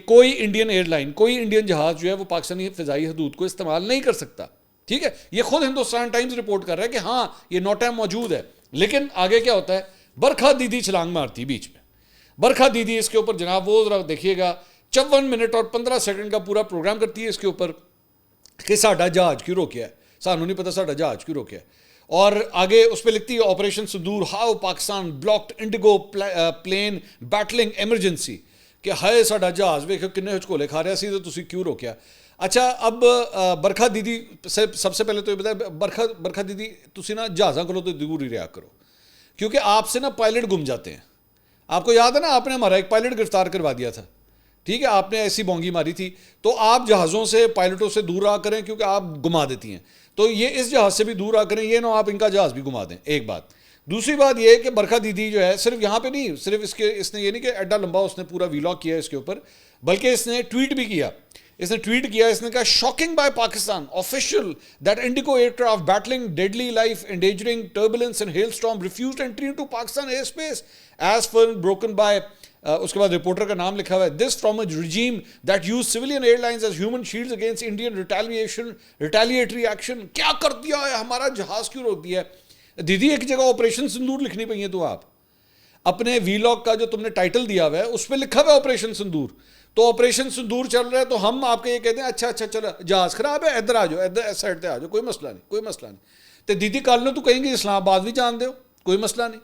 کوئی Indian air line, کوئی Indian جہاز جو ہے وہ پاکستانی فضائی حدود کو استعمال نہیں کر سکتا. ٹھیک ہے، یہ خود ہندوستان ٹائمز رپورٹ کر رہا ہے کہ ہاں یہ نوٹیم موجود ہے. لیکن آگے کیا ہوتا ہے، برکھا دیدی چھلانگ مارتی بیچ میں. برکھا دیدی اس کے اوپر جناب وہ ذرا دیکھیے گا 54 منٹ اور 15 سیکنڈ کا پورا پروگرام کرتی ہے اس کے اوپر کہ ساڈا جہاز کیوں روکیا ہے، سانوں نہیں پتا ساڈا جہاز کیوں روکیا ہے. اور آگے اس پہ لکھتی ہے operation Sindoor, how Pakistan blocked IndiGo plane battling emergency, کہ ہائے ساڈا جہاز ویکھو کنے ہچکولے کھا رہا سی تو تسی کیوں روکیا. اچھا اب برکھا دیدی سب سے پہلے تو یہ بتایا برکھا دیدی تسی نا جہازاں کو تو دور ہی رہا کرو، کیونکہ آپ سے نا پائلٹ گم جاتے ہیں. آپ کو یاد ہے نا، آپ نے ہمارا ایک پائلٹ گرفتار کروا دیا تھا. ٹھیک ہے، آپ نے ایسی بونگی ماری تھی. تو آپ جہازوں سے پائلٹوں سے دور رہا کریں کیونکہ آپ گما دیتی ہیں. تو یہ اس جہاز سے بھی دور آ کریں، یہ نہ آپ ان کا جہاز بھی گما دیں. ایک بات. دوسری بات یہ کہ برکھا دیدی جو ہے صرف یہاں پہ نہیں، صرف اس نے یہ نہیں کہ ایڈا لمبا اس نے پورا ویلاگ کیا اس کے اوپر، بلکہ اس نے ٹویٹ بھی کیا. اس نے کہا shocking by Pakistan official that IndiGo aircraft battling deadly life endangering turbulence and hailstorm refused entry into Pakistan airspace as firm broken by. اس کے بعد رپورٹر کا نام لکھا ہوا ہے، this from a regime that uses civilian airlines as human shields against Indian retaliatory action. کیا کر دیا ہے، ہمارا جہاز کیوں روک دیا ہے. دیدی ایک جگہ آپریشن سندور لکھنی پئی ہیں تو آپ اپنے ویلاگ کا جو تم نے ٹائٹل دیا ہوا ہے اس پہ لکھا ہوا ہے آپریشن سندور. تو آپریشن سندور چل رہا ہے تو ہم آپ کے یہ کہتے ہیں اچھا چلو جہاز خراب ہے ادھر آ جاؤ، ادھر اس سائڈ پہ آ جاؤ، کوئی مسئلہ نہیں. تو دیدی کل نے تو کہیں گے اسلام آباد بھی جان دو، کوئی مسئلہ نہیں،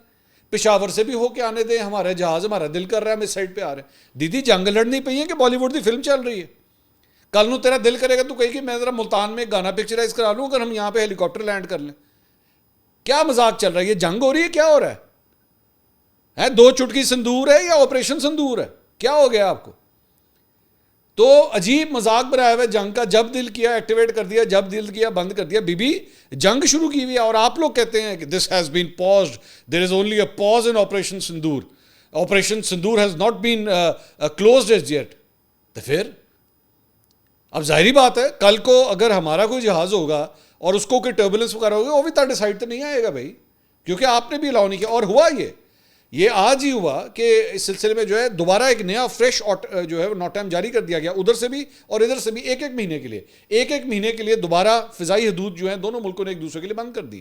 پشاور سے بھی ہو کے آنے دیں، ہمارا جہاز ہمارا دل کر رہا ہے ہم اس سائڈ پہ آ رہے ہیں. دیدی جنگ لڑنی پئی ہے کہ بالی ووڈ کی فلم چل رہی ہے. کل نو تیرا دل کرے گا تو کہیں کہ میں ذرا ملتان میں گانا پکچرائز کرا لوں اگر ہم یہاں پہ ہیلی کاپٹر لینڈ کر لیں. کیا مذاق چل رہا ہے، یہ جنگ ہو رہی ہے، کیا ہو رہا ہے 2 چٹکی سندور ہے یا آپریشن سندور ہے، کیا ہو گیا آپ کو. تو عجیب مذاق بنایا ہوا ہے جنگ کا، جب دل کیا ایکٹیویٹ کر دیا، جب دل کیا بند کر دیا. بی بی جنگ شروع کی ہوئی ہے اور آپ لوگ کہتے ہیں کہ this has been paused, there is only a pause in operation Sindoor, operation Sindoor has not been closed as yet. تو پھر اب ظاہری بات ہے کل کو اگر ہمارا کوئی جہاز ہوگا اور اس کو کوئی ٹربولنس وغیرہ ہوگا وہ بھی تھرڈ سائڈ تو نہیں آئے گا بھائی، کیونکہ آپ نے بھی الاؤ نہیں کیا. اور ہوا یہ آج ہی ہوا کہ اس سلسلے میں جو ہے دوبارہ ایک نیا فریش جو ہے نوٹائم جاری کر دیا گیا ادھر سے بھی اور ادھر سے بھی ایک مہینے کے لیے دوبارہ فضائی حدود جو ہیں دونوں ملکوں نے ایک دوسرے کے لیے بند کر دی.